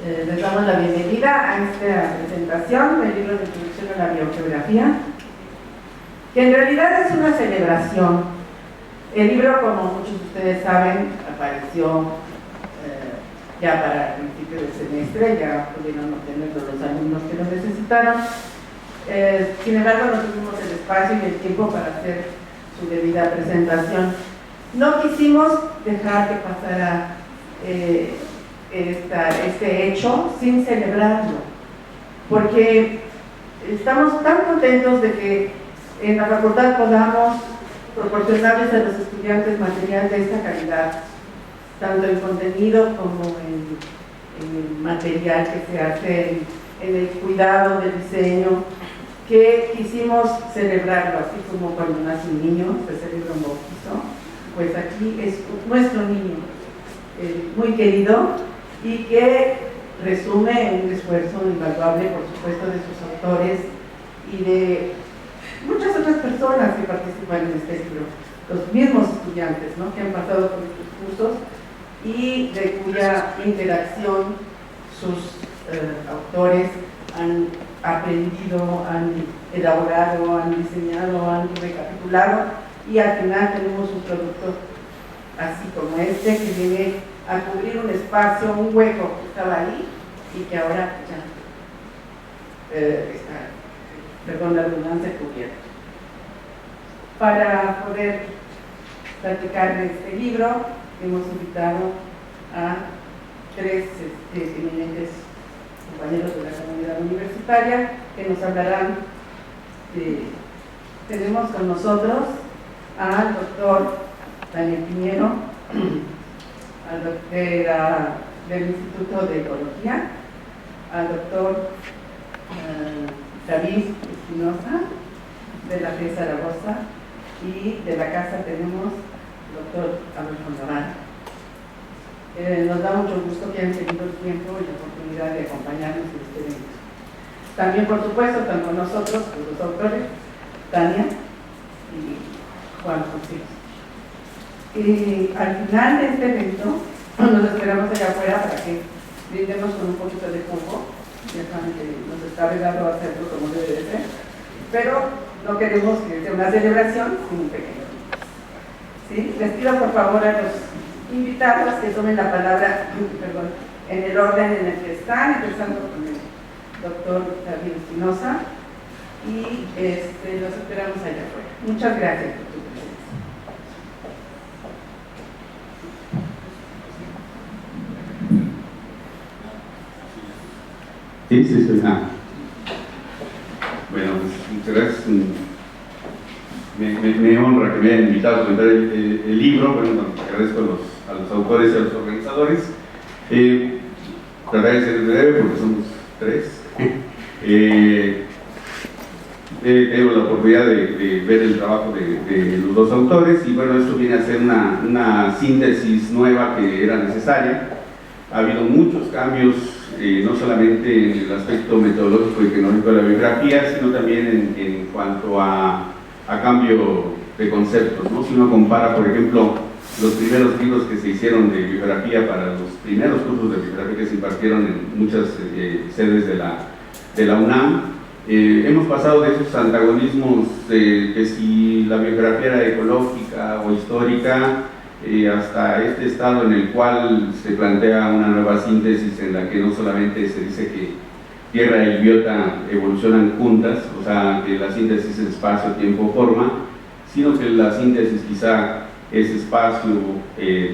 Les damos la bienvenida a esta presentación del libro de introducción a la biogeografía, que en realidad es una celebración. El libro, como muchos de ustedes saben, apareció ya para el principio del semestre, ya pudieron obtenerlo los alumnos que lo necesitaron. Sin embargo, no tuvimos el espacio y el tiempo para hacer su debida presentación. No quisimos dejar que pasara este hecho sin celebrarlo, porque estamos tan contentos de que en la facultad podamos proporcionarles a los estudiantes material de esta calidad, tanto en contenido como en material que se hace en el cuidado del diseño, que quisimos celebrarlo, así como cuando nace un niño se celebra un bautizo. Pues aquí es nuestro niño muy querido y que resume un esfuerzo invaluable, por supuesto, de sus autores y de muchas otras personas que participan en este libro, los mismos estudiantes, ¿no?, que han pasado por estos cursos y de cuya interacción sus autores han aprendido, han elaborado, han diseñado, han recapitulado, y al final tenemos un producto así como este, que viene a cubrir un espacio, un hueco que estaba ahí y que ahora ya está, perdón la redundancia, cubierto. Para poder platicar de este libro, hemos invitado a tres eminentes compañeros de la comunidad universitaria que nos hablarán. Tenemos con nosotros al doctor Daniel Piñero, del Instituto de Ecología, al doctor David Espinosa, de la FE Zaragoza, y de la casa tenemos al doctor Adolfo Navarro. Nos da mucho gusto que hayan tenido el tiempo y la oportunidad de acompañarnos en este evento. También, por supuesto, están con nosotros los autores, Tania y Juan José. Al final de este evento, nos esperamos allá afuera para que brindemos con un poquito de jugo. Ya saben que nos está vedado hacerlo como debe de ser, pero no queremos que sea una celebración, sino un pequeño. ¿Sí? Les pido por favor a los invitados que tomen la palabra, en el orden en el que están, empezando con el doctor David Espinosa, y los esperamos allá afuera. Muchas gracias por tu presencia. Sí. Bueno, pues, muchas gracias. Me honra que me hayan invitado a comentar el libro. Bueno, agradezco a los autores y a los organizadores. Trataré de ser breve porque somos tres. Tengo la oportunidad de ver el trabajo de los dos autores y bueno, esto viene a ser una síntesis nueva que era necesaria. Ha habido muchos cambios, no solamente en el aspecto metodológico y tecnológico de la biografía, sino también en cuanto a cambio de conceptos, ¿no? Si uno compara, por ejemplo, los primeros libros que se hicieron de biografía para los primeros cursos de biografía que se impartieron en muchas sedes de la UNAM, hemos pasado de esos antagonismos que si la biografía era ecológica o histórica, hasta este estado en el cual se plantea una nueva síntesis en la que no solamente se dice que tierra y biota evolucionan juntas, o sea, que la síntesis es espacio, tiempo, forma, sino que la síntesis quizá es espacio,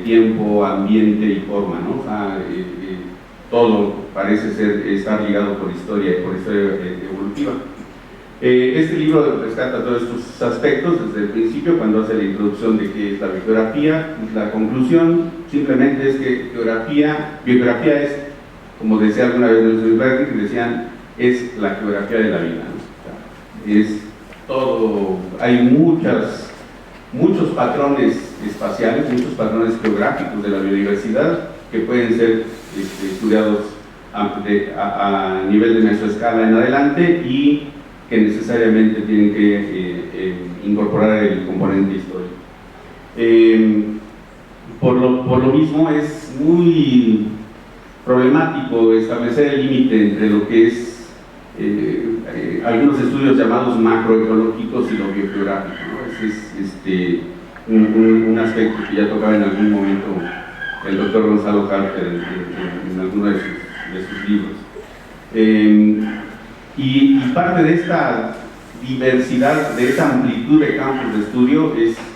tiempo, ambiente y forma, ¿no? O sea, todo parece estar ligado por historia evolutiva. Este libro rescata todos estos aspectos desde el principio, cuando hace la introducción de qué es la biografía. La conclusión simplemente es que biografía es, como decía alguna vez Nelson Berger, decían, es la geografía de la vida, ¿no? Es todo, hay muchos patrones espaciales, muchos patrones geográficos de la biodiversidad que pueden ser estudiados a nivel de mesoescala en adelante y que necesariamente tienen que incorporar el componente histórico. Por lo mismo es muy problemático establecer el límite entre lo que es algunos estudios llamados macroecológicos y lo biogeográfico, ¿no? Ese es un aspecto que ya tocaba en algún momento el doctor Gonzalo Carter en alguno de sus libros. Y parte de esta diversidad, de esta amplitud de campos de estudio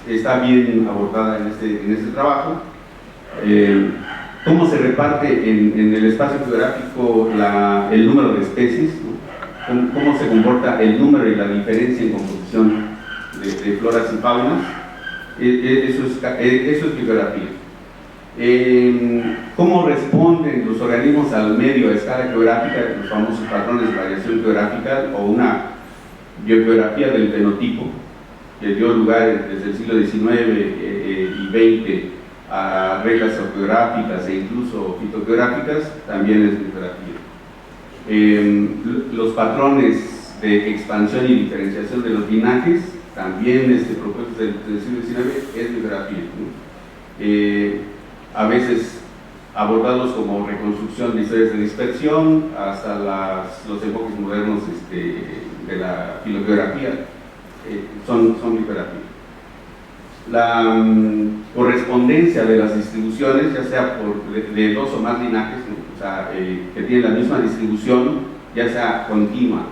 está bien abordada en este trabajo. Cómo se reparte en el espacio geográfico el número de especies, ¿no? Cómo se comporta el número y la diferencia en composición de floras y faunas. Eso es geografía. Cómo responden los organismos al medio a escala geográfica, los famosos patrones de variación geográfica, o una biogeografía del fenotipo que dio lugar desde el siglo XIX y XX a reglas geográficas e incluso fitogeográficas, también es geografía. Los patrones de expansión y diferenciación de los linajes, también propuestos del siglo XIX, es geografía, ¿no? A veces abordados como reconstrucción de historias de dispersión, hasta los enfoques modernos de la filogeografía, son geografía. La correspondencia de las distribuciones, ya sea de dos o más linajes, ¿no? O sea, que tienen la misma distribución, ya sea continua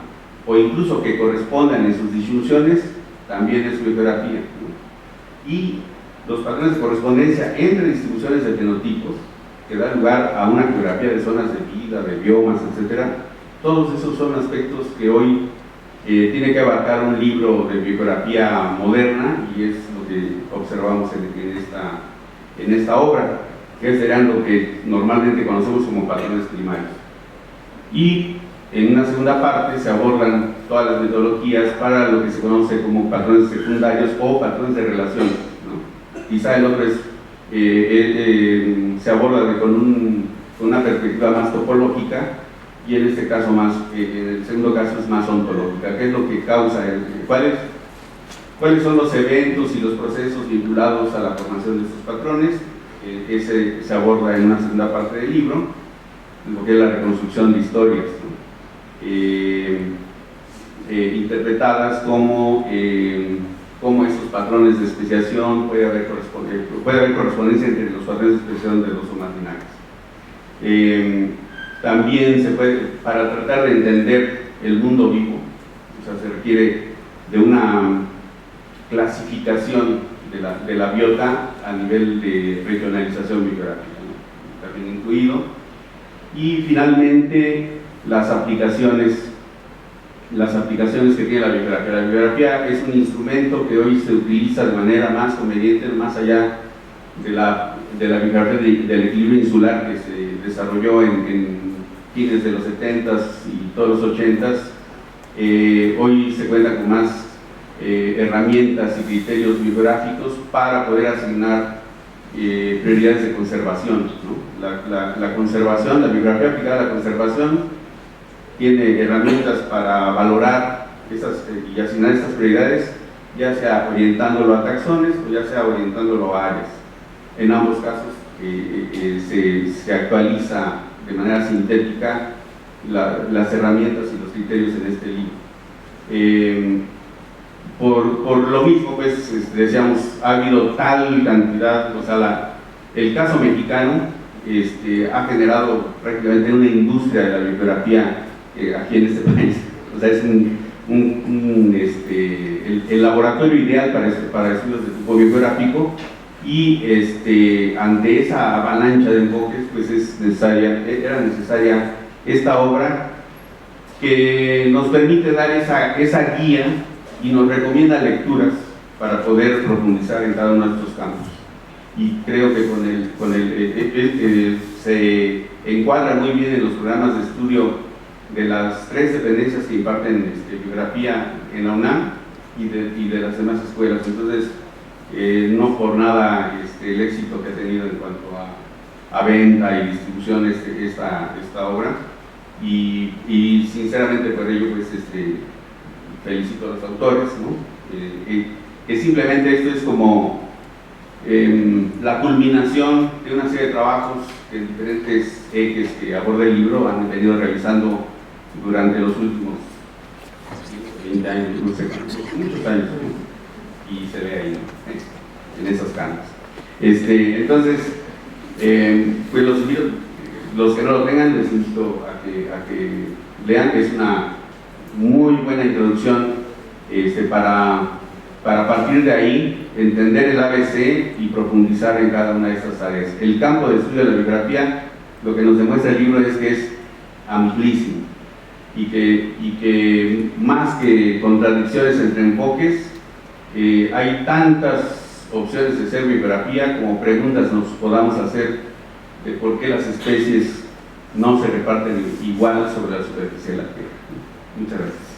o incluso que correspondan en sus disyunciones, también es geografía, ¿no? Y los patrones de correspondencia entre distribuciones de fenotipos, que dan lugar a una geografía de zonas de vida, de biomas, etc. Todos esos son aspectos que hoy tiene que abarcar un libro de biografía moderna, y es lo que observamos en esta obra, que serían lo que normalmente conocemos como patrones primarios. Y en una segunda parte se abordan todas las metodologías para lo que se conoce como patrones secundarios o patrones de relación, ¿no? Quizá el otro se aborda con una perspectiva más topológica, y en este caso en el segundo caso es más ontológica. ¿Qué es lo que causa? ¿Cuáles son los eventos y los procesos vinculados a la formación de estos patrones? Ese se aborda en una segunda parte del libro, lo que es la reconstrucción de historias, ¿no? Interpretadas como estos patrones de especiación puede haber correspondencia entre los patrones de especiación de dos o más linajes. También se puede, para tratar de entender el mundo vivo, o sea, se requiere de una clasificación de la biota a nivel de regionalización biográfica, ¿no? También incluido. Y finalmente las aplicaciones que tiene la biografía. La biografía es un instrumento que hoy se utiliza de manera más conveniente, más allá de la biografía del equilibrio insular que se desarrolló en fines de los 70s y todos los 80s. Hoy se cuenta con más herramientas y criterios biográficos para poder asignar prioridades de conservación, ¿no? La conservación, la biografía aplicada a la conservación tiene herramientas para valorar y asignar estas prioridades, ya sea orientándolo a taxones o ya sea orientándolo a áreas. En ambos casos se actualiza de manera sintética las herramientas y los criterios en este libro. Por lo mismo, pues, decíamos, ha habido tal cantidad, o sea, el caso mexicano ha generado prácticamente una industria de la bibliografía aquí en este país. O sea, es el laboratorio ideal para estudios de tipo bibliográfico, y ante esa avalancha de enfoques, pues era necesaria esta obra que nos permite dar esa guía y nos recomienda lecturas para poder profundizar en cada uno de estos campos. Y creo que se encuadra muy bien en los programas de estudio de las 3 dependencias que imparten biografía en la UNAM y de las demás escuelas. Entonces, no por nada el éxito que ha tenido en cuanto a venta y distribución esta obra, y sinceramente por ello, pues, felicito a los autores, ¿no? Que simplemente esto es como la culminación de una serie de trabajos diferentes ejes que aborda el libro han venido realizando durante los últimos 20 años, no sé, muchos años, y se ve ahí, ¿no? En esas canas. Entonces, pues los que no lo tengan, les invito a que lean, que es una muy buena introducción para partir de ahí, entender el ABC y profundizar en cada una de estas áreas. El campo de estudio de la biografía, lo que nos demuestra el libro es que es amplísimo y que más que contradicciones entre enfoques, hay tantas opciones de hacer biografía como preguntas nos podamos hacer de por qué las especies no se reparten igual sobre la superficie de la Tierra. Muchas gracias.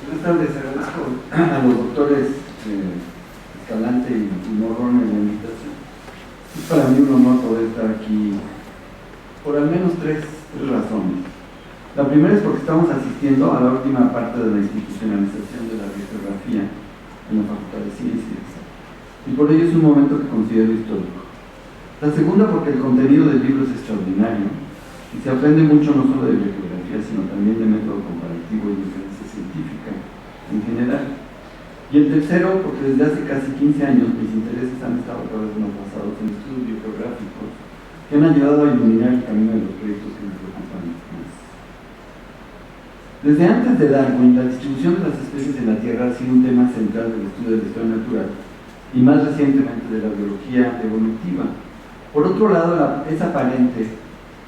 Buenas tardes, agradezco a los doctores Escalante y Morrón en la invitación. Es para mí un honor poder estar aquí por al menos tres razones. La primera es porque estamos asistiendo a la última parte de la institucionalización de la bibliografía en la Facultad de Ciencias, y por ello es un momento que considero histórico. La segunda porque el contenido del libro es extraordinario y se aprende mucho no solo de bibliografía, sino también de método comparativo y de ciencia científica en general. Y el tercero porque desde hace casi 15 años mis intereses han estado cada vez más basados en estudios bibliográficos que han ayudado a iluminar el camino de los proyectos que me preocupan más. Desde antes de Darwin, la distribución de las especies en la Tierra ha sido un tema central del estudio de la historia natural y más recientemente de la biología evolutiva. Por otro lado, es aparente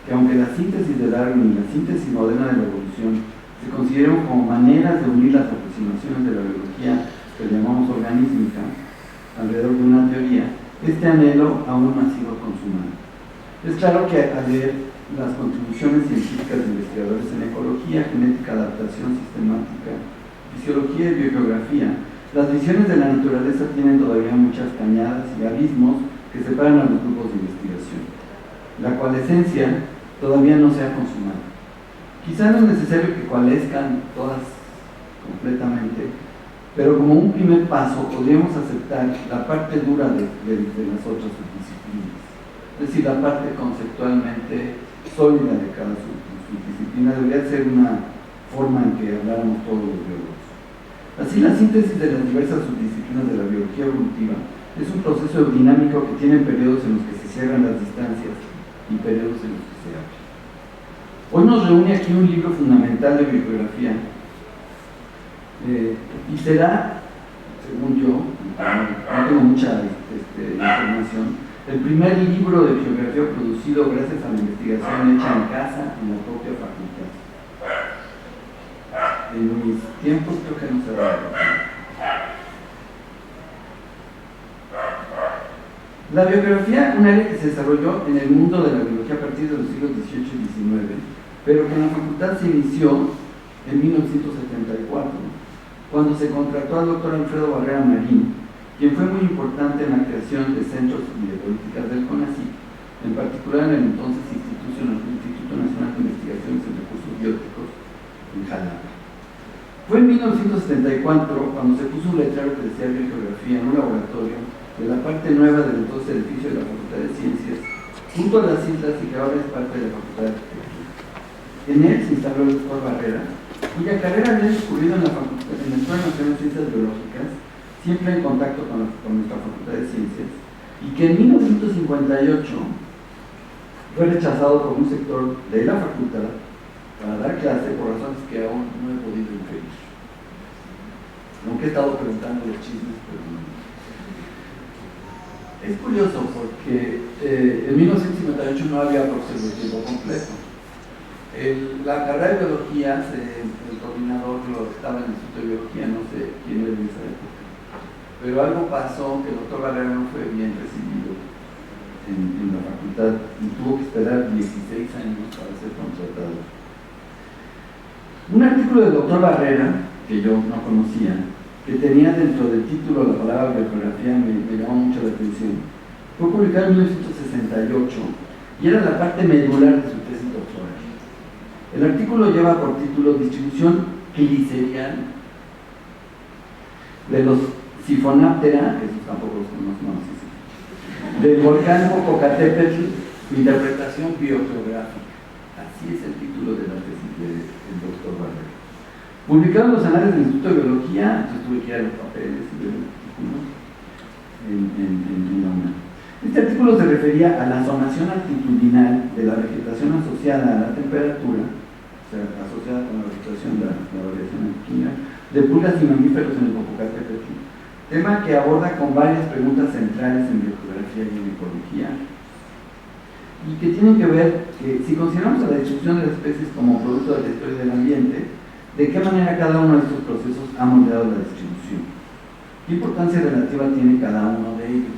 que aunque la síntesis de Darwin y la síntesis moderna de la evolución se consideran como maneras de unir las aproximaciones de la biología que llamamos organísmica alrededor de una teoría, este anhelo aún no ha sido consumado. Es claro que al leer las contribuciones científicas de investigadores en ecología, genética, adaptación sistemática, fisiología y biogeografía, las visiones de la naturaleza tienen todavía muchas cañadas y abismos que separan a los grupos de investigación, la cual esencia todavía no se ha consumado. Quizá no es necesario que coalescan todas completamente, pero como un primer paso podríamos aceptar la parte dura de las otras subdisciplinas, es decir, la parte conceptualmente sólida de cada subdisciplina debería ser una forma en que habláramos todos los biólogos. Así, la síntesis de las diversas subdisciplinas de la biología evolutiva es un proceso dinámico que tiene periodos en los que se cierran las distancias y periodos en los que se abren. Hoy nos reúne aquí un libro fundamental de bibliografía y será, según yo, no tengo mucha información, el primer libro de bibliografía producido gracias a la investigación hecha en casa en la propia facultad. En mis tiempos creo que no se va a repetir. La biografía, un área que se desarrolló en el mundo de la biología a partir de los siglos XVIII y XIX, pero que en la facultad se inició en 1974, cuando se contrató al doctor Alfredo Barrera Marín, quien fue muy importante en la creación de centros y de políticas del CONACYT, en particular en el entonces Instituto Nacional de Investigaciones en Recursos Bióticos en Jalapa. Fue en 1974 cuando se puso un letrero que decía biogeografía en un laboratorio de la parte nueva del entonces edificio de la Facultad de Ciencias, junto a las islas y que ahora es parte de la Facultad de Arquitectura. En él se instaló el doctor Barrera, cuya carrera había discurrido en la Escuela Nacional de Ciencias Biológicas, siempre en contacto con nuestra Facultad de Ciencias, y que en 1958 fue rechazado por un sector de la facultad para dar clase por razones que aún no he podido inferir. Aunque he estado preguntando los chismes, pero no. Es curioso porque en 1958 no había profesor de tiempo completo. La carrera de biología, el coordinador estaba en el Instituto de Biología, no sé quién era en esa época. Pero algo pasó que el doctor Barrera no fue bien recibido en la facultad y tuvo que esperar 16 años para ser contratado. Un artículo del doctor Barrera, que yo no conocía, que tenía dentro del título la palabra bibliografía, me llamó mucho la atención. Fue publicado en 1968 y era la parte medular de su tesis doctoral. El artículo lleva por título Distribución Glicerial de los Sifonaptera, que esos tampoco los conocemos, del volcán Popocatépetl, su interpretación biogeográfica. Así es el título de la tesis del doctor Barrera. Publicado en los anales del Instituto de Biología, entonces tuve que ir a los papeles y ver el artículo en la UNAM. Este artículo se refería a la zonación altitudinal de la vegetación asociada a la temperatura, o sea, asociada con la vegetación, la variación altitudinal, de pulgas y mamíferos en el Popocatépetl, tema que aborda con varias preguntas centrales en biogeografía y en ecología, y que tienen que ver que si consideramos a la distribución de las especies como producto de la historia del ambiente, de qué manera cada uno de estos procesos ha moldeado la distribución, qué importancia relativa tiene cada uno de ellos.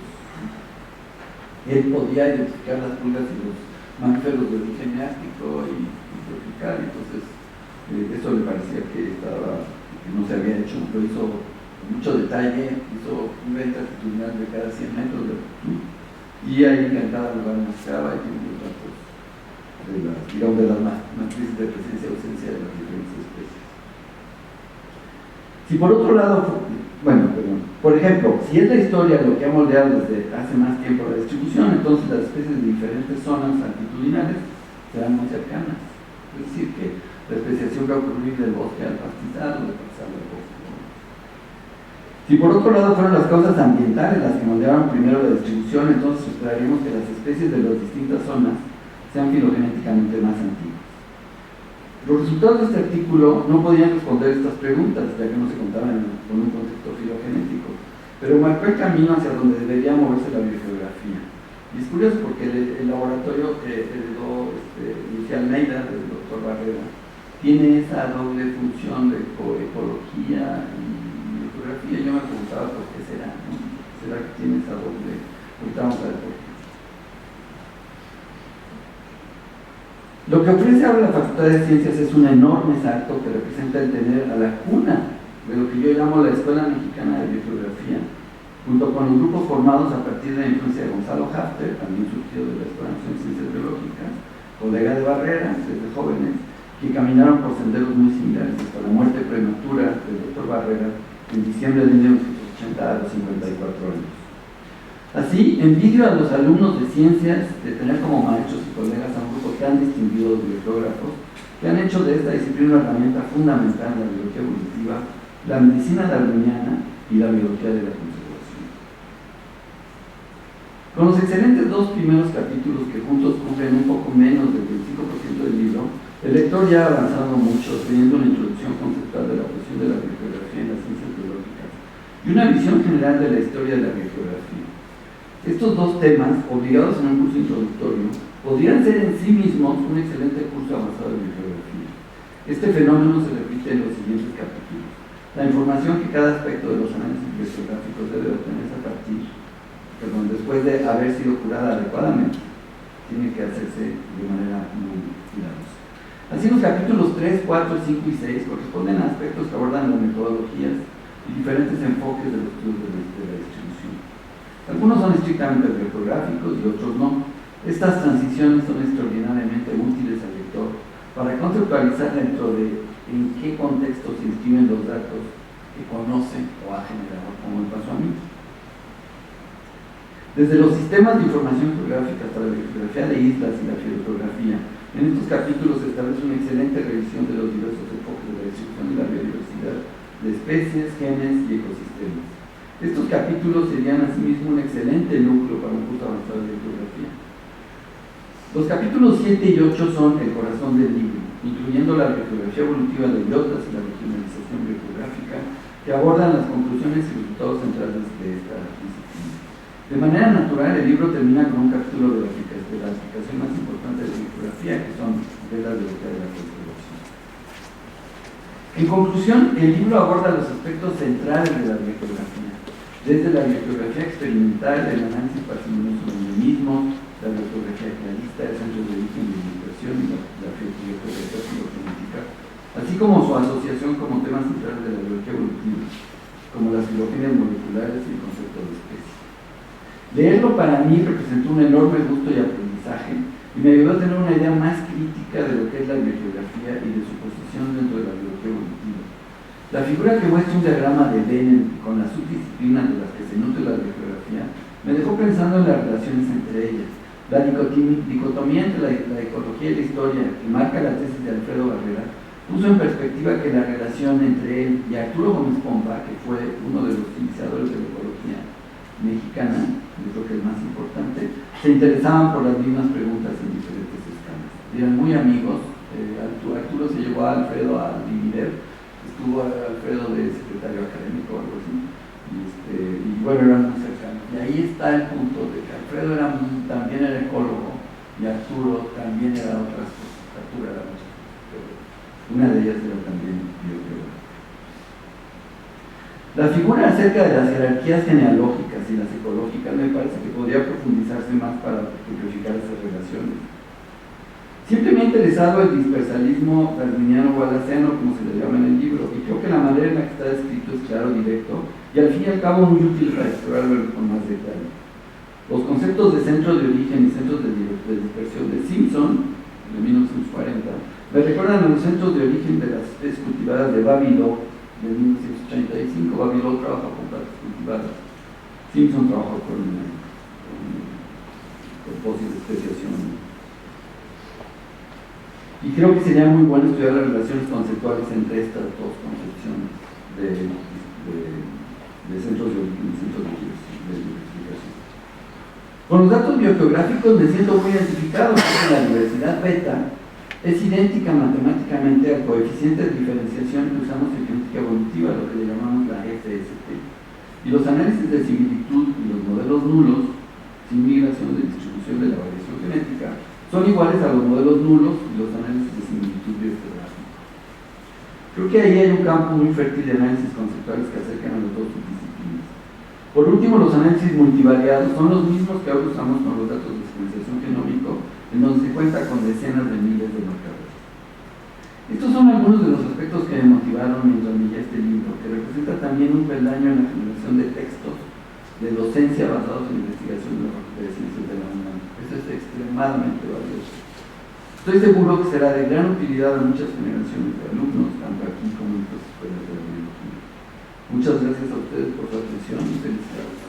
Él podía identificar las pulgas y los mamíferos de origen ártico y tropical, entonces eso le parecía que no se había hecho, lo hizo con mucho detalle, hizo un venta altitudinal de cada 100 metros de altitud, y ahí en cada lugar mostraba y tiene los datos de las matrices de presencia y ausencia de las diferentes especies. Si por otro lado, por ejemplo, si es la historia lo que ha moldeado desde hace más tiempo la distribución, entonces las especies de diferentes zonas altitudinales serán muy cercanas. Es decir, que la especiación va a ocurrir del bosque al pastizal o del pastizal al bosque. Si por otro lado fueron las causas ambientales las que moldearon primero la distribución, entonces esperaríamos que las especies de las distintas zonas sean filogenéticamente más antiguas. Los resultados de este artículo no podían responder estas preguntas, ya que no se contaban con un contexto filogenético, pero marcó el camino hacia donde debería moverse la biogeografía. Y es curioso porque el laboratorio que heredó Luis Almeida, del doctor Barrera, tiene esa doble función de ecología y biogeografía. Yo me preguntaba por qué será, ¿no? ¿Será que tiene esa doble? Ahorita vamos a ver por qué. Lo que ofrece ahora la Facultad de Ciencias es un enorme salto que representa el tener a la cuna de lo que yo llamo la Escuela Mexicana de Biogeografía, junto con los grupos formados a partir de la influencia de Gonzalo Hafter, también surgido de la Escuela de Ciencias Biológicas, colega de Barrera, desde jóvenes, que caminaron por senderos muy similares hasta la muerte prematura del doctor Barrera en diciembre de 1980 a los 54 años. Así, envidio a los alumnos de ciencias de tener como maestros y colegas a un grupo tan distinguido de biogeógrafos que han hecho de esta disciplina una herramienta fundamental en la biología evolutiva, la medicina darwiniana y la biología de la conservación. Con los excelentes dos primeros capítulos que juntos cubren un poco menos del 25% del libro, el lector ya ha avanzado mucho, teniendo una introducción conceptual de la cuestión de la biogeografía en las ciencias biológicas y una visión general de la historia de la biogeografía. Estos dos temas, obligados en un curso introductorio, podrían ser en sí mismos un excelente curso avanzado de biogeografía. Este fenómeno se repite en los siguientes capítulos. La información que cada aspecto de los análisis biogeográficos debe obtenerse después de haber sido curada adecuadamente, tiene que hacerse de manera muy cuidadosa. Así, los capítulos 3, 4, 5 y 6 corresponden a aspectos que abordan las metodologías y diferentes enfoques de los estudios de la distribución. Algunos son estrictamente biogeográficos y otros no. Estas transiciones son extraordinariamente útiles al lector para conceptualizar dentro de en qué contexto se inscriben los datos que conoce o ha generado, como me pasó a mí. Desde los sistemas de información geográfica hasta la biogeografía de islas y la geografía, en estos capítulos se establece una excelente revisión de los diversos enfoques de la distribución de la biodiversidad de especies, genes y ecosistemas. Estos capítulos serían asimismo un excelente núcleo para un curso avanzado de bibliografía. Los capítulos 7 y 8 son el corazón del libro, incluyendo la bibliografía evolutiva de biotas y la regionalización bibliográfica, que abordan las conclusiones y resultados centrales de esta disciplina. De manera natural, el libro termina con un capítulo de la aplicación más importante de la bibliografía, que son de la biología de la conservación. En conclusión, el libro aborda los aspectos centrales de la bibliografía, desde la bibliografía experimental, el análisis parsimonioso de endemismos, la bibliografía realista, el centro de origen de investigación y la bibliografía filogenética, así como su asociación como temas centrales de la biología evolutiva, como las filogenias moleculares y el concepto de especie. Leerlo para mí representó un enorme gusto y aprendizaje y me ayudó a tener una idea más crítica de lo que es la biogeografía y de su posición dentro de la biología evolutiva. La figura que muestra un diagrama de Venn con las subdisciplinas de las que se nutre la biogeografía me dejó pensando en las relaciones entre ellas. La dicotomía entre la ecología y la historia que marca la tesis de Alfredo Barrera puso en perspectiva que la relación entre él y Arturo Gómez Pompa, que fue uno de los iniciadores de la ecología mexicana, yo creo que el más importante, se interesaban por las mismas preguntas en diferentes escalas. Eran muy amigos. Arturo se llevó a Alfredo a dividir, estuvo Alfredo de secretario académico o algo así, y bueno, eran muy cercanos. Y ahí está el punto de que Alfredo también era ecólogo y Arturo también era otras cosas. Arturo era muchas cosas, pero una de ellas era también biogeógrafa. La figura acerca de las jerarquías genealógicas y las ecológicas me parece que podría profundizarse más para simplificar esas relaciones. Siempre me ha interesado el dispersalismo darwiniano-wallaceano, como se le llama en el libro, y creo que la manera en la que está descrito es claro, directo, y al fin y al cabo muy útil para explorarlo con más detalle. Los conceptos de centro de origen y centros de dispersión de Simpson, de 1940, me recuerdan a los centros de origen de las especies cultivadas de Babilow, de 1985. Babilow trabaja con plantas cultivadas. Simpson trabajó con fósiles de especiación. Y creo que sería muy bueno estudiar las relaciones conceptuales entre estas dos concepciones de centros de origen y centros de diversificación. Con los datos biogeográficos me siento muy identificado porque la diversidad beta es idéntica matemáticamente al coeficiente de diferenciación que usamos en genética evolutiva, lo que le llamamos la FST. Y los análisis de similitud y los modelos nulos, sin migración de distribución de la variación genética, son iguales a los modelos nulos y los análisis de similitud biogeográfica. Creo que ahí hay un campo muy fértil de análisis conceptuales que acercan a las dos subdisciplinas. Por último, los análisis multivariados son los mismos que ahora usamos con los datos de secuenciación genómico, en donde se cuenta con decenas de miles de marcadores. Estos son algunos de los aspectos que me motivaron mientras leía este libro, que representa también un peldaño en la generación de textos de docencia basados en investigación de la Facultad de Ciencias de la UNAM. Esto es extremadamente valioso. Estoy seguro que será de gran utilidad a muchas generaciones de alumnos, tanto aquí como en otras escuelas de la biología. Muchas gracias a ustedes por su atención y felicidades.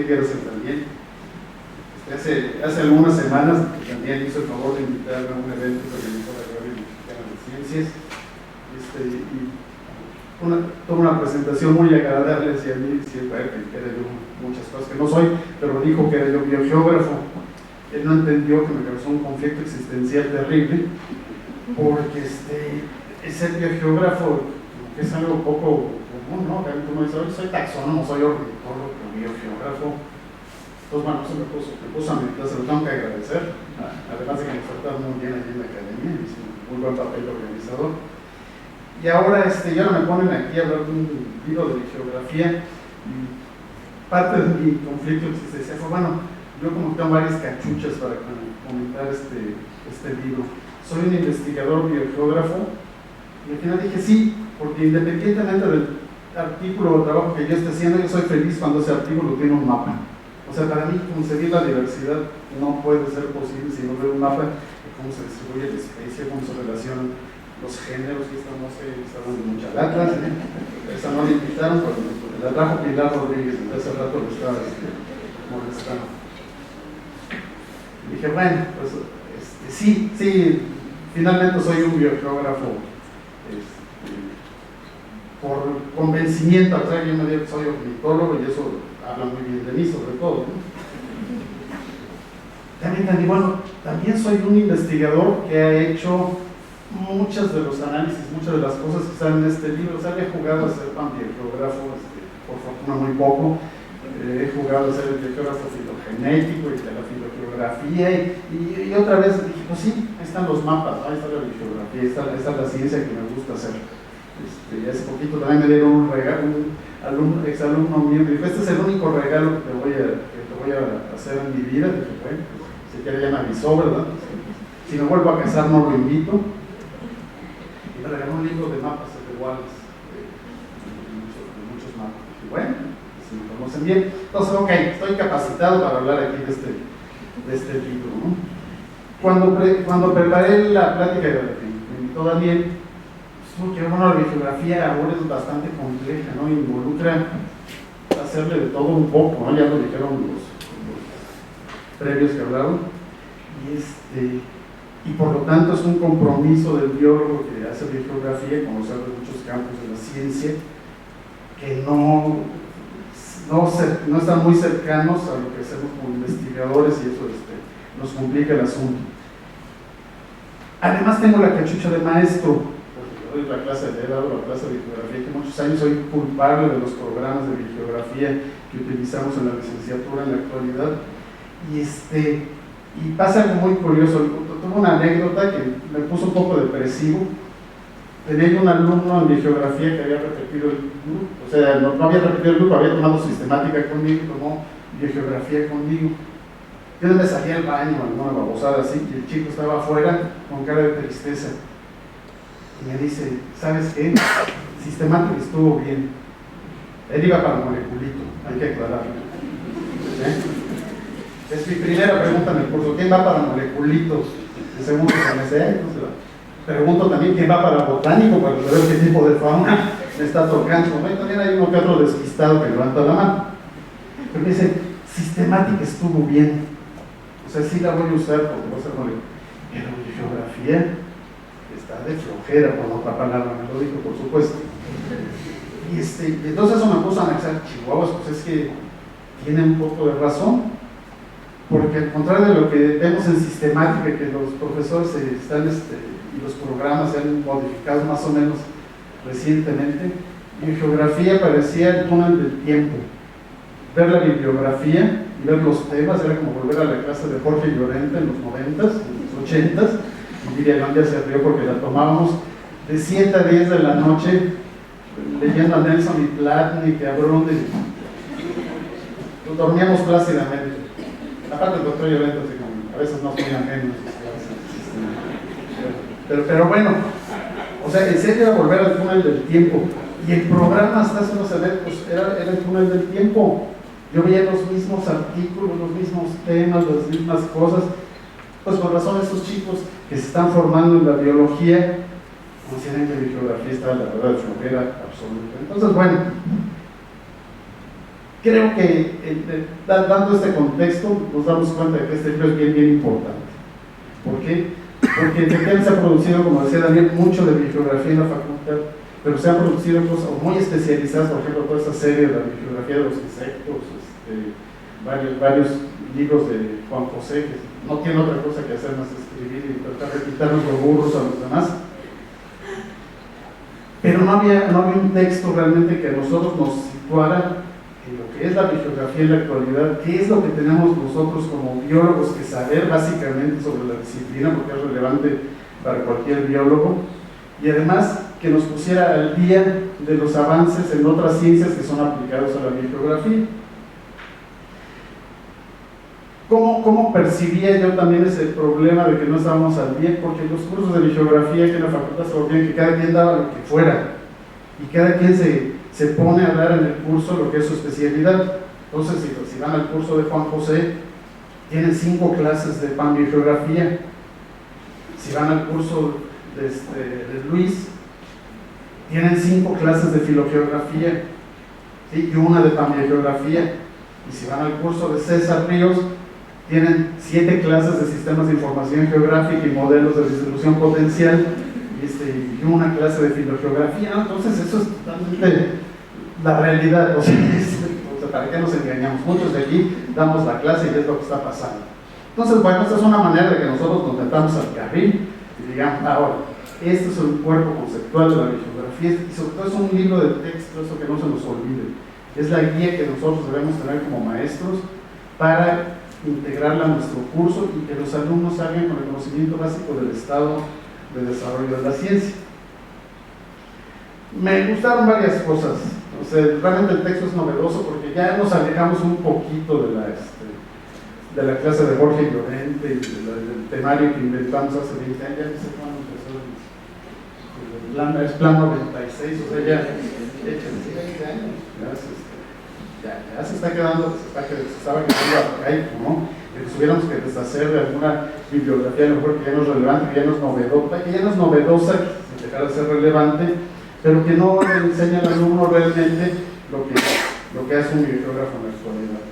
Gracias también. Hace algunas semanas también hizo el favor de invitarme a un evento que organizó la Academia Mexicana de Ciencias y tuvo una presentación muy agradable hacia mí, diciendo que era yo muchas cosas que no soy, pero dijo que era yo biogeógrafo. Él no entendió que me causó un conflicto existencial terrible, porque ser biogeógrafo que es algo poco común, ¿no? Como dice, soy taxónomo, soy ornitólogo, biogeógrafo. Entonces, bueno, eso me puso a meditar, se lo tengo que agradecer. Además de que me trataron muy bien allí en la academia, hice un muy buen papel de organizador. Y ahora, ya me ponen aquí a hablar de un libro de geografía. Parte de mi conflicto existencial fue, bueno, yo como tengo varias cachuchas para comentar este libro. Soy un investigador biogeógrafo, y al final dije sí, porque independientemente del artículo o trabajo que yo esté haciendo, yo soy feliz cuando ese artículo tiene un mapa. O sea, para mí concebir la diversidad no puede ser posible si no veo un mapa de cómo se distribuye la especie, cómo se relacionan los géneros, y esta no sé, está dando mucha lata. Esa no la invitaron, pero la trajo Pilar Rodríguez, hace rato lo estaba molestando. Y dije, bueno, pues sí, finalmente soy un biogeógrafo por convencimiento. O sea, yo me digo que soy ornitólogo y eso habla muy bien de mí, sobre todo, ¿no? También entendí, bueno, también soy un investigador que ha hecho muchos de los análisis, muchas de las cosas que están en este libro. O sea, he jugado a ser biogeógrafo, por fortuna muy poco. He jugado a ser el biogeógrafo filogenético y de la filogeografía, y otra vez dije, pues sí, ahí están los mapas, ahí está la biogeografía, ahí está la ciencia que me gusta hacer. Hace poquito también me dieron un regalo, un exalumno mío me dijo, este es el único regalo que te voy a hacer en mi vida. Dije, bueno, pues, si quiere ya me avisó, ¿verdad? Si me vuelvo a casar no lo invito. Y me regaló un libro de mapas iguales, bien. Entonces, ok, estoy capacitado para hablar aquí de este libro, ¿no? Cuando preparé la plática de la que me invitó Daniel, porque bueno, la bibliografía ahora es bastante compleja, ¿no? Involucra hacerle de todo un poco, ¿no? Ya lo dijeron los previos que hablaron, y por lo tanto es un compromiso del biólogo que hace bibliografía, conocer de muchos campos de la ciencia, que no están muy cercanos a lo que hacemos como investigadores, y eso nos complica el asunto. Además tengo la cachucha de maestro, porque yo doy la clase de la clase de bibliografía, que muchos años soy culpable de los programas de bibliografía que utilizamos en la licenciatura en la actualidad, y pasa algo muy curioso. Tuve una anécdota que me puso un poco depresivo. Tenía un alumno en bibliografía que había repetido el grupo, o sea, no había repetido el grupo, había tomado sistemática conmigo, tomó bibliografía conmigo. Yo no me salía al baño, alguna babosada así, y el chico estaba afuera con cara de tristeza. Y me dice, ¿sabes qué? Sistemática estuvo bien. Él iba para moleculito, hay que aclararlo. ¿Sí? Es mi primera pregunta en el curso, ¿quién va para moleculitos? El segundo semestre, no se va. Pregunto también quién va para botánico, para saber qué tipo de fauna me está tocando. ¿No? También hay uno que otro despistado que levanta la mano. Pero dice, sistemática estuvo bien. O sea, sí la voy a usar porque voy a hacer molecular. Pero geografía está de flojera, con otra palabra, me lo dijo, por supuesto. Y entonces eso me puso a analizar, chihuahuas, pues es que tiene un poco de razón. Porque al contrario de lo que vemos en sistemática, que los profesores están, y los programas se han modificado más o menos recientemente, en geografía parecía el túnel del tiempo. Ver la bibliografía y ver los temas era como volver a la clase de Jorge Llorente en los 90s, en los 80s, y Lidia Landia se rió porque la tomábamos de 7 a 10 de la noche, leyendo a Nelson y Platnik, a Brunde, dormíamos plácidamente. Aparte el doctor Llorente, a veces no son ajenos. Pero bueno, o sea, en serio era volver al túnel del tiempo. Y el programa, hasta hace unos eventos, era el túnel del tiempo. Yo veía los mismos artículos, los mismos temas, las mismas cosas. Pues con razón estos chicos que se están formando en la biología consideran que la geografía está, la verdad, de flojera absoluta. Entonces, bueno, creo que dando este contexto nos damos cuenta de que este libro es bien, bien importante. ¿Por qué? Porque efectivamente se ha producido, como decía Daniel, mucho de bibliografía en la facultad, pero se han producido cosas muy especializadas, por ejemplo, toda esta serie de la bibliografía de los insectos, varios libros de Juan José, que no tiene otra cosa que hacer más que escribir y tratar de quitarnos los burros a los demás. Pero no había un texto realmente que a nosotros nos situara en lo que es la bibliografía en la actualidad, qué es lo que tenemos nosotros como biólogos que saber básicamente sobre la disciplina, porque es relevante para cualquier biólogo, y además que nos pusiera al día de los avances en otras ciencias que son aplicados a la bibliografía. ¿Cómo percibía yo también ese problema de que no estábamos al día? Porque los cursos de bibliografía que en la facultad se volvían que cada quien daba lo que fuera, y cada quien se pone a dar en el curso lo que es su especialidad. Entonces, si van al curso de Juan José, tienen 5 clases de panbibliografía. Si van al curso de Luis, tienen 5 clases de filogeografía, ¿sí? Y una de panbibliografía. Y si van al curso de César Ríos, tienen 7 clases de sistemas de información geográfica y modelos de distribución potencial, y una clase de filogeografía, ¿no? Entonces eso es totalmente la realidad. O sea, ¿para qué nos engañamos? Muchos de aquí damos la clase y es lo que está pasando. Entonces, bueno, esta es una manera de que nosotros nos metamos al carril y digamos, ahora, este es un cuerpo conceptual de la bibliografía, y sobre todo es un libro de texto, eso que no se nos olvide. Es la guía que nosotros debemos tener como maestros para integrarla a nuestro curso y que los alumnos salgan con el conocimiento básico del estado de desarrollo de la ciencia. Me gustaron varias cosas. O sea, realmente el texto es novedoso porque ya nos alejamos un poquito de la clase de Jorge Llorente y del temario que inventamos hace 20 años. Ya no sé cuándo empezó es plan 96, o sea, ya 20 años. Ya ya se estaba quedando arcaico, ¿no? Que tuviéramos que deshacer de alguna bibliografía, a lo mejor que ya no es relevante, que ya no es novedosa, sin dejar de ser relevante, pero que no le enseña al alumno realmente lo que hace un bibliógrafo en la actualidad.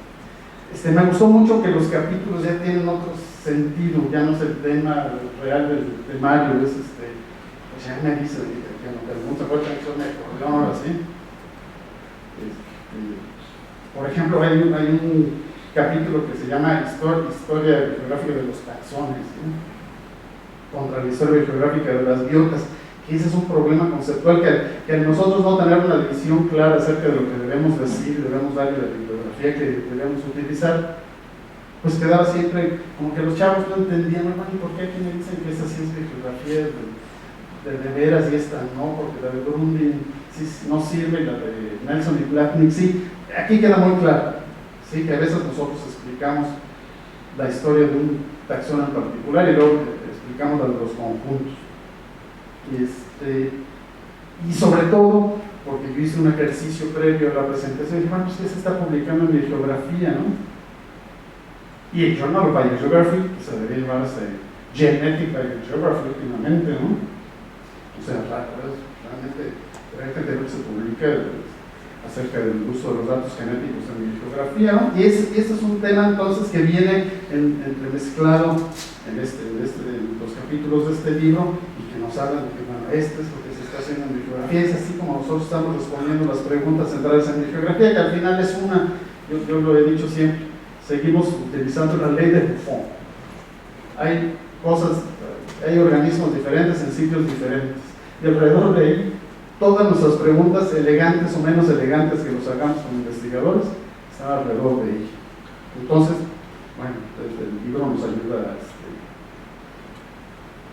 Me gustó mucho que los capítulos ya tienen otro sentido, ya no es el tema real del temario, es pues ya me dice que no te pregunta cuál canción me acordeón ahora sí. Por ejemplo, hay un capítulo que se llama Historia bibliográfica de los taxones, ¿no? Contra la historia bibliográfica de las biotas, que ese es un problema conceptual que nosotros no tener una visión clara acerca de lo que debemos decir, debemos darle la bibliografía que debemos utilizar, pues quedaba siempre como que los chavos no entendían, bueno, ¿y por qué aquí me dicen que esa sí es bibliografía de veras y esta no? Porque la de Grundy sí, no sirve, la de Nelson y Platnik sí. Aquí queda muy claro, ¿sí? Que a veces nosotros explicamos la historia de un taxón en particular y luego explicamos la de los conjuntos. Y sobre todo, porque yo hice un ejercicio previo a la presentación, y dije, bueno, usted se está publicando en bibliografía, ¿no? Y el Journal of Biogeography, que se debe llamarse Genetic Biogeography últimamente, ¿no? O sea, realmente se publica acerca del uso de los datos genéticos en bibliografía, ¿no? Y este es un tema entonces que viene entremezclado en los capítulos de este libro y que nos hablan de que, bueno, esto es lo que se está haciendo en bibliografía, es así como nosotros estamos respondiendo las preguntas centrales en bibliografía, que al final es yo lo he dicho siempre, seguimos utilizando la ley de Buffon. Hay organismos diferentes en sitios diferentes, y alrededor de ahí todas nuestras preguntas, elegantes o menos elegantes que nos hagamos como investigadores, están alrededor de ello. Entonces, bueno, el libro nos ayuda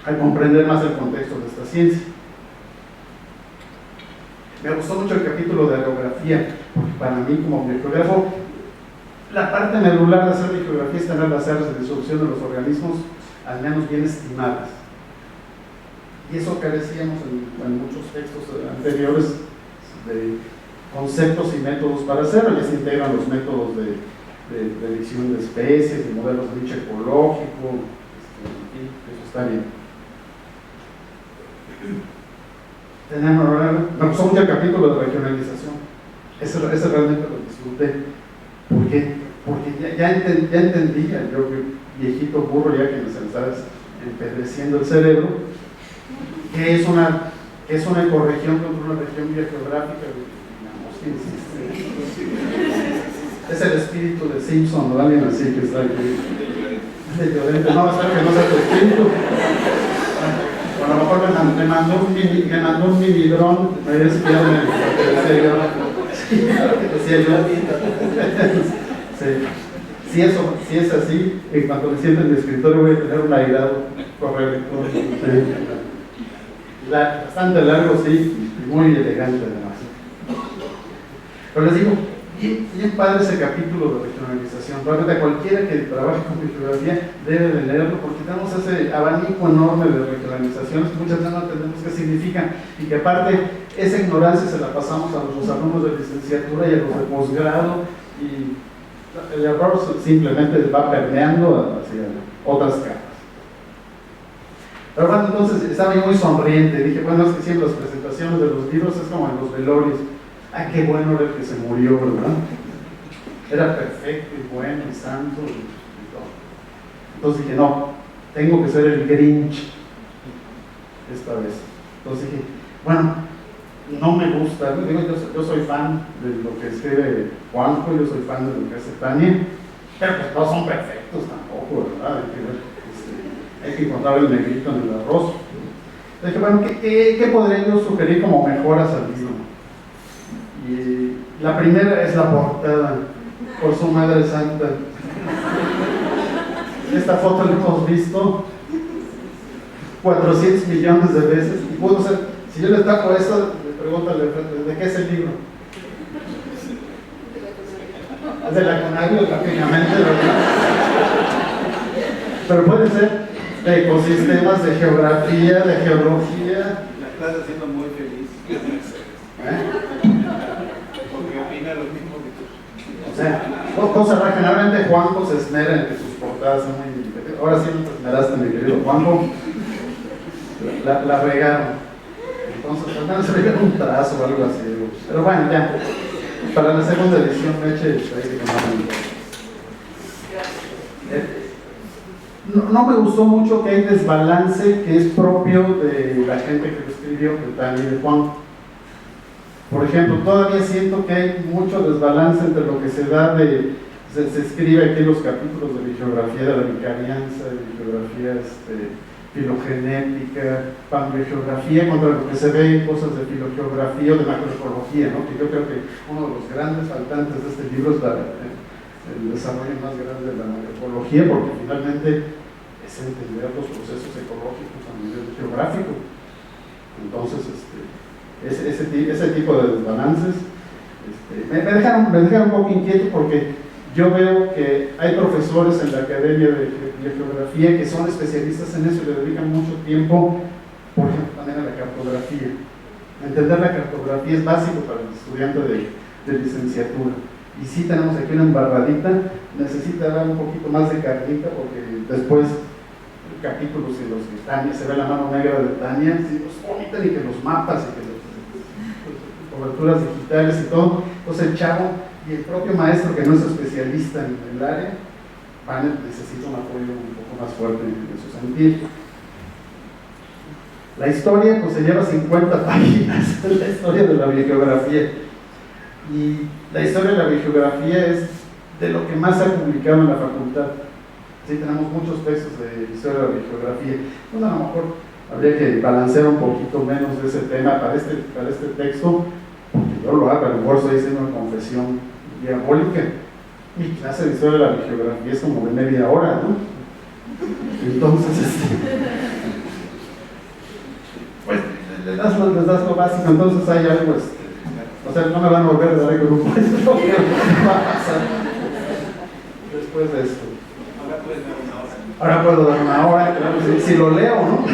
a comprender más el contexto de esta ciencia. Me gustó mucho el capítulo de aerografía, porque para mí como bibliógrafo, la parte medular de hacer bibliografía es tener las áreas de disolución de los organismos al menos bien estimadas. Y eso carecíamos en muchos textos anteriores de conceptos y métodos para hacerlo. Ya se integran los métodos de predicción de especies, de modelos de nicho ecológico, eso está bien. Me gustó mucho el capítulo de regionalización. Ese realmente lo disfruté. ¿Por qué? Porque ya entendía, yo viejito burro ya que me estaba empedreciendo el cerebro, que es una ecorregión contra una región biogeográfica, digamos, es el espíritu de Simpson o alguien así que está aquí. No, espero que no sea tu espíritu. Bueno, a lo mejor me mandó un minidrón, me había espiado en el si es así, en cuanto me siento en mi escritorio voy a tener un airado correo electrónico. Bastante largo, sí, y muy elegante además. Pero les digo, bien padre ese capítulo de regionalización. Realmente cualquiera que trabaje con bibliografía debe de leerlo porque tenemos ese abanico enorme de regionalizaciones que muchas veces no entendemos qué significan y que aparte esa ignorancia se la pasamos a los alumnos de licenciatura y a los de posgrado y el error simplemente va permeando hacia otras capas. Pero bueno, entonces estaba yo muy sonriente, dije, bueno, es que siempre las presentaciones de los libros es como en los velorios. Ay, qué bueno era el que se murió, ¿verdad? Era perfecto y bueno y santo y todo. Entonces dije, no, tengo que ser el Grinch esta vez. Entonces dije, bueno, no me gusta, digo, yo soy fan de lo que escribe Juanjo, yo soy fan de lo que hace Tania, pero pues no son perfectos tampoco, ¿verdad? Hay que encontrar el negrito en el arroz. Entonces dije, bueno, ¿qué podría yo sugerir como mejoras al libro? Y la primera es la portada, por su madre santa. Esta foto la hemos visto 400 millones de veces y pudo ser, si yo le tapo eso, le pregunto ¿de qué es el libro? Es de la Conagio, prácticamente, ¿verdad? Pero puede ser de ecosistemas, de geografía, de geología. La estás haciendo muy feliz. Porque opina lo mismo que tú. O sea, cosa rara, generalmente Juanjo se esmera en que sus portadas son muy... Ahora sí no te esmeraste, mi querido Juanjo. La regaron. Entonces, al menos se le un trazo o algo así. Pero bueno, ya. Para la segunda edición me eché ahí no me gustó mucho que hay desbalance que es propio de la gente que lo escribió, de Tania y de Juan. Por ejemplo, todavía siento que hay mucho desbalance entre lo que se da de... Se escribe aquí en los capítulos de bibliografía de la vicarianza, de bibliografía filogenética, panbiogeografía, contra lo que se ve en cosas de filogeografía o de macroecología, ¿no? Que yo creo que uno de los grandes faltantes de este libro es el desarrollo más grande de la macroecología, porque finalmente es entender los procesos ecológicos a nivel geográfico. Entonces, ese tipo de desbalances me dejaron un poco inquieto, porque yo veo que hay profesores en la Academia de Geografía que son especialistas en eso y le dedican mucho tiempo, por ejemplo, también a la cartografía. Entender la cartografía es básico para el estudiante de licenciatura. Y sí tenemos aquí una embarradita, necesita dar un poquito más de carnita, porque después capítulos en los que Tania, se ve la mano negra de Tania, y los vomitan y que los mapas y que las coberturas digitales y todo. Entonces el chavo y el propio maestro, que no es especialista en el área, necesita un apoyo un poco más fuerte en su sentido. La historia pues se lleva 50 páginas, es la historia de la biogeografía, y la historia de la biogeografía es de lo que más se ha publicado en la facultad. Sí, tenemos muchos textos de historia de la biogeografía. Pues a lo mejor habría que balancear un poquito menos de ese tema para este texto, porque yo lo hago, a lo mejor estoy haciendo una confesión diabólica. Mi clase de historia de la biogeografía es como de media hora, ¿no? Entonces, pues les das lo básico. Entonces hay algo, o sea, no me van a volver a dar el grupo, es lo que va a pasar después de esto. Ahora puedo dar una hora, claro, si lo leo, ¿no?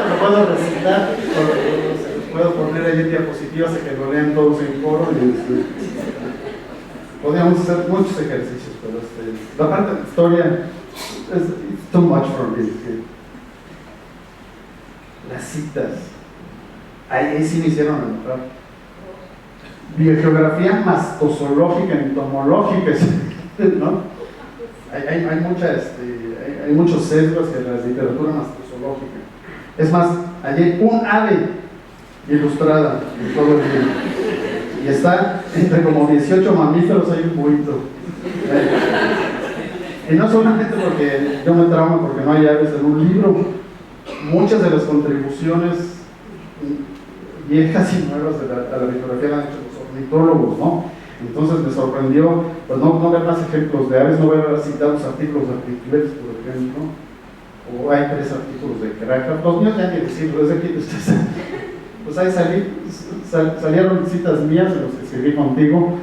Lo puedo recitar, puedo poner ahí diapositivas y que lo lean todos en coro. Podríamos hacer muchos ejercicios, pero la parte de historia es too much for me. Las citas, ahí sí me hicieron enojar. Biogeografía mastozoológica, entomológica, ¿no? Hay muchos sesgos hacia la literatura mastozoológica. Es más, allí hay un ave ilustrada en todo el libro. Y está entre como 18 mamíferos, hay un buito. Y no solamente porque yo me traumo porque no hay aves en un libro, muchas de las contribuciones viejas y nuevas a la bibliografía la han hecho los ornitólogos, ¿no? Entonces me sorprendió, pues no ver más ejemplos de aves, no ver citados artículos de Articlex, por ejemplo, o hay 3 artículos de Cracker, los míos ya ni decirlo, desde aquí ustedes, pues ahí salieron citas mías en los que escribí contigo.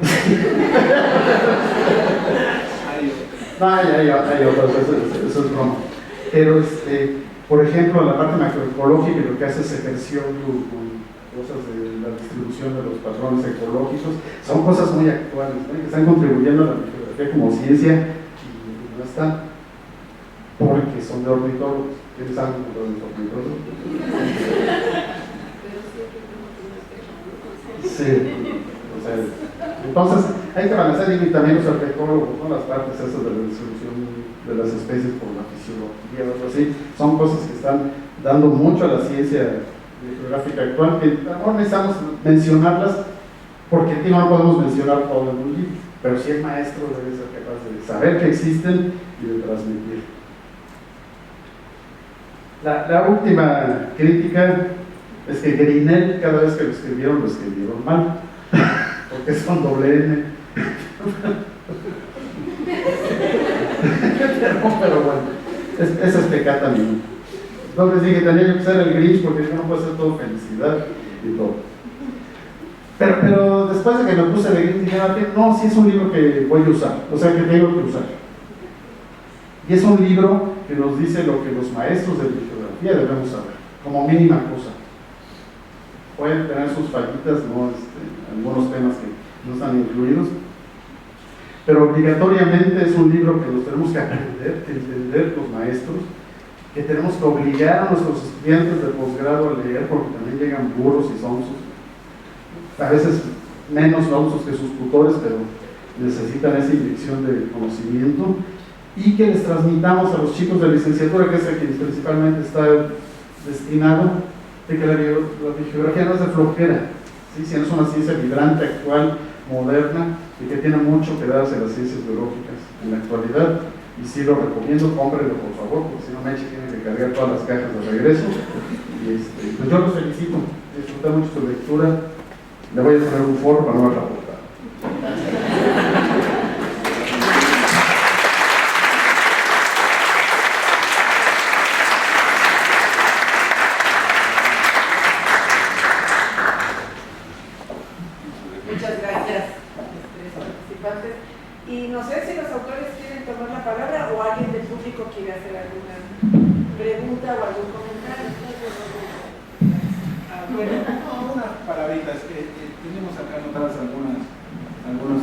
No, hay otras, eso es broma. Pero, por ejemplo, la parte macroecológica lo que hace es ejerció con cosas de la distribución de los patrones ecológicos, son cosas muy actuales, ¿no? Que están contribuyendo a la bibliografía como ciencia y no están, porque son de ornitólogos. ¿Quiénes saben de los ornitólogos? Sí, o sea, entonces hay que balancear y también los arqueólogos, ¿no? Las partes esas de la distribución de las especies por la fisiología o algo así, son cosas que están dando mucho a la ciencia bibliográfica actual, que ahora necesitamos mencionarlas, porque aquí no podemos mencionar todo en un libro, pero sí el maestro debe ser capaz de saber que existen y de transmitir. La última crítica es que Grinnell, cada vez que lo escribieron mal, porque es con doble N. pero bueno, esa es pecata mía. Entonces dije, tenía que ser el Grinch porque no puede ser todo felicidad y todo. Pero después de que me puse de Grinch, dije, no, sí es un libro que voy a usar, o sea que tengo que usar. Y es un libro que nos dice lo que los maestros de bibliografía debemos saber, como mínima cosa. Pueden tener sus fallitas, ¿no? Algunos temas que no están incluidos, pero obligatoriamente es un libro que nos tenemos que aprender, que entender los maestros, que tenemos que obligar a nuestros estudiantes de posgrado a leer, porque también llegan burros y sonsos, a veces menos sonsos que sus tutores, pero necesitan esa inyección de conocimiento, y que les transmitamos a los chicos de licenciatura, que es a quien principalmente está destinado, de que la biogeografía no es de flojera, ¿sí? Si no es una ciencia vibrante, actual, moderna, y que tiene mucho que darse a las ciencias biológicas en la actualidad. Y sí lo recomiendo, cómprenlo por favor, porque si no Meche tiene que cargar todas las cajas de regreso. Y pues yo los felicito, disfruté mucho su lectura. Le voy a poner un foro para no ver la portada. Muchas gracias, participantes. Y no sé si los autores quieren tomar la palabra o alguien del público quiere hacer alguna pregunta o algún comentario. Bueno. Unas palabritas. Tenemos acá anotadas algunos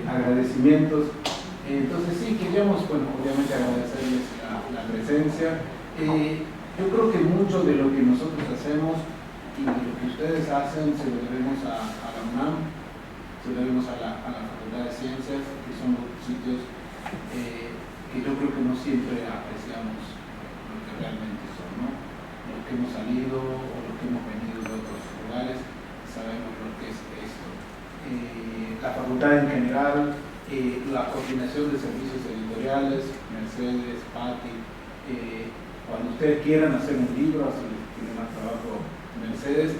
agradecimientos. Entonces sí, queríamos, bueno, obviamente agradecerles la presencia. Yo creo que mucho de lo que nosotros hacemos y de lo que ustedes hacen se lo debemos a la UNAM, se lo debemos a la Facultad de Ciencias, que son los sitios que yo creo que no siempre apreciamos lo que realmente son, ¿no? Lo que hemos salido o lo que hemos venido de otros lugares, sabemos lo que es esto. La facultad en general, la coordinación de servicios editoriales, Mercedes, Patti, cuando ustedes quieran hacer un libro, así tiene más trabajo Mercedes,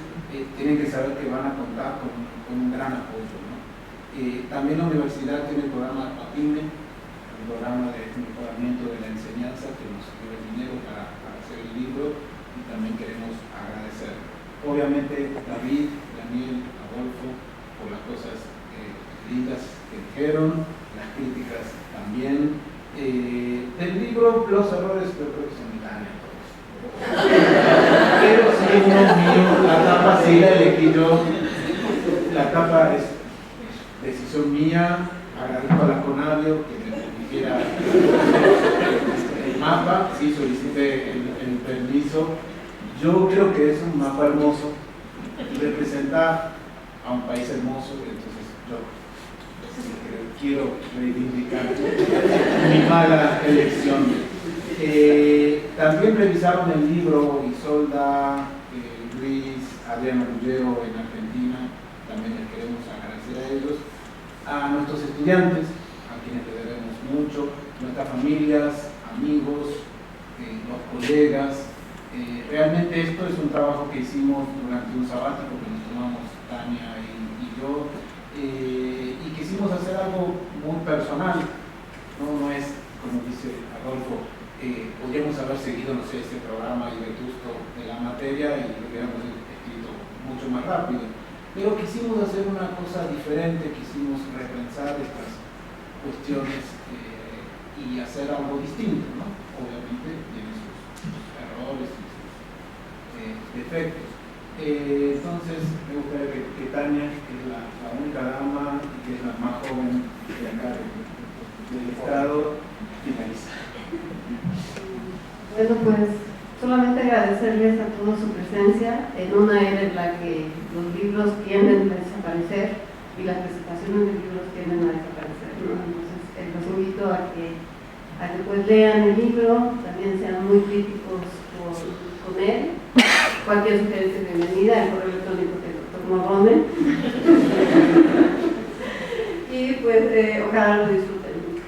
tienen que saber que van a contar con un gran apoyo, ¿no? También la universidad tiene el programa PAPIME, el programa de mejoramiento de la enseñanza, que nos dio el dinero para hacer el libro, y también queremos agradecer. Obviamente David, Daniel, Adolfo, por las cosas lindas que dijeron, las críticas también. Del libro, los errores yo creo que son milanes todos. Pero sí, uno mío, la tapa sí la elegí yo. La tapa es decisión mía. Agradezco a la Conavio que me permitiera el mapa, sí solicité el permiso. Yo creo que es un mapa hermoso, representa a un país hermoso, entonces yo quiero reivindicar mi mala elección. También revisaron el libro Isolda, Luis, Adriano Ruggiero en Argentina, también les queremos agradecer a ellos, a nuestros estudiantes, a quienes le debemos mucho, nuestras familias, amigos, los colegas. Realmente esto es un trabajo que hicimos durante un sabático que nos tomamos Tania y yo, y quisimos hacer algo muy personal, no es como dice Adolfo, podríamos haber seguido, no sé, este programa y vetusto de la materia y lo hubiéramos escrito mucho más rápido, pero quisimos hacer una cosa diferente, quisimos repensar estas cuestiones y hacer algo distinto, ¿no? Obviamente tiene sus errores y sus defectos. Entonces me gustaría que Tania, que es la única dama y que es la más joven de acá del Estado, finaliza. Bueno, pues solamente agradecerles a todos su presencia en una era en la que los libros tienden a desaparecer y las presentaciones de libros tienden a desaparecer, ¿no? Entonces los invito a que pues lean el libro, también sean muy críticos con él. Cualquier sugerencia es bienvenida, el correo electrónico del Dr. Morrone. Y pues ojalá lo disfruten mucho.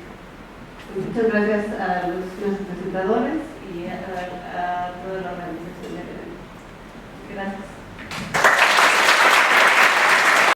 Pues muchas gracias a nuestros presentadores y a toda la organización del evento. Gracias.